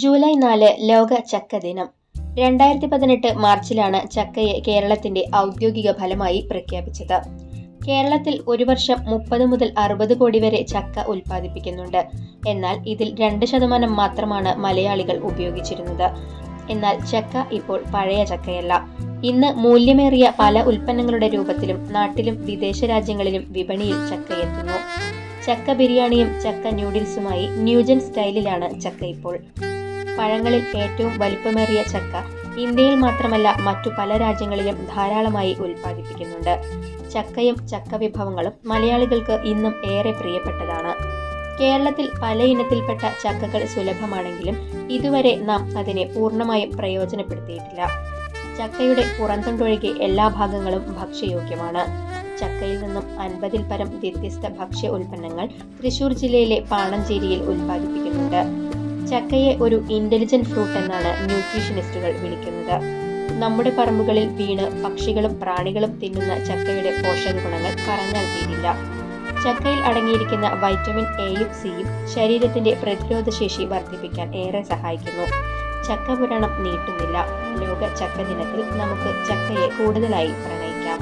July 4 ലോക ചക്ക ദിനം. 2018 മാർച്ചിലാണ് ചക്കയെ കേരളത്തിന്റെ ഔദ്യോഗിക ഫലമായി പ്രഖ്യാപിച്ചത്. കേരളത്തിൽ ഒരു വർഷം 30 മുതൽ 60 കോടി വരെ ചക്ക ഉൽപ്പാദിപ്പിക്കുന്നുണ്ട്. എന്നാൽ ഇതിൽ 2% മാത്രമാണ് മലയാളികൾ ഉപയോഗിച്ചിരുന്നത്. എന്നാൽ ചക്ക ഇപ്പോൾ പഴയ ചക്കയല്ല. ഇന്ന് മൂല്യമേറിയ പല ഉൽപ്പന്നങ്ങളുടെ രൂപത്തിലും നാട്ടിലും വിദേശ രാജ്യങ്ങളിലും വിപണിയിൽ ചക്ക എത്തുന്നു. ചക്ക ബിരിയാണിയും ചക്ക ന്യൂഡിൽസുമായി ന്യൂജൻ സ്റ്റൈലിലാണ് ചക്ക ഇപ്പോൾ. പഴങ്ങളിൽ ഏറ്റവും വലിപ്പമേറിയ ചക്ക ഇന്ത്യയിൽ മാത്രമല്ല മറ്റു പല രാജ്യങ്ങളിലും ധാരാളമായി ഉൽപ്പാദിപ്പിക്കുന്നുണ്ട്. ചക്കയും ചക്ക വിഭവങ്ങളും മലയാളികൾക്ക് ഇന്നും ഏറെ പ്രിയപ്പെട്ടതാണ്. കേരളത്തിൽ പല ഇനത്തിൽപ്പെട്ട ചക്കകൾ സുലഭമാണെങ്കിലും ഇതുവരെ നാം അതിനെ പൂർണ്ണമായും പ്രയോജനപ്പെടുത്തിയിട്ടില്ല. ചക്കയുടെ പുറന്തണ്ടൊഴികെ എല്ലാ ഭാഗങ്ങളും ഭക്ഷ്യയോഗ്യമാണ്. ചക്കയിൽ നിന്നും 50-ൽ പരം വ്യത്യസ്ത ഭക്ഷ്യ ഉൽപ്പന്നങ്ങൾ തൃശൂർ ജില്ലയിലെ പാണഞ്ചേരിയിൽ ഉൽപ്പാദിപ്പിക്കുന്നുണ്ട്. ചക്കയെ ഒരു ഇന്റലിജന്റ് ഫ്രൂട്ട് എന്നാണ് ന്യൂട്രീഷനിസ്റ്റുകൾ വിളിക്കുന്നത്. നമ്മുടെ പറമ്പുകളിൽ വീണ് പക്ഷികളും പ്രാണികളും തിന്നുന്ന ചക്കയുടെ പോഷക ഗുണങ്ങൾ പറഞ്ഞാൽ തീരില്ല. ചക്കയിൽ അടങ്ങിയിരിക്കുന്ന വൈറ്റമിൻ എയും സിയും ശരീരത്തിന്റെ പ്രതിരോധശേഷി വർദ്ധിപ്പിക്കാൻ ഏറെ സഹായിക്കുന്നു. ചക്ക പുരാണം നീട്ടുന്നില്ല. ലോക ചക്ക ദിനത്തിൽ നമുക്ക് ചക്കയെ കൂടുതലായി പ്രണയിക്കാം.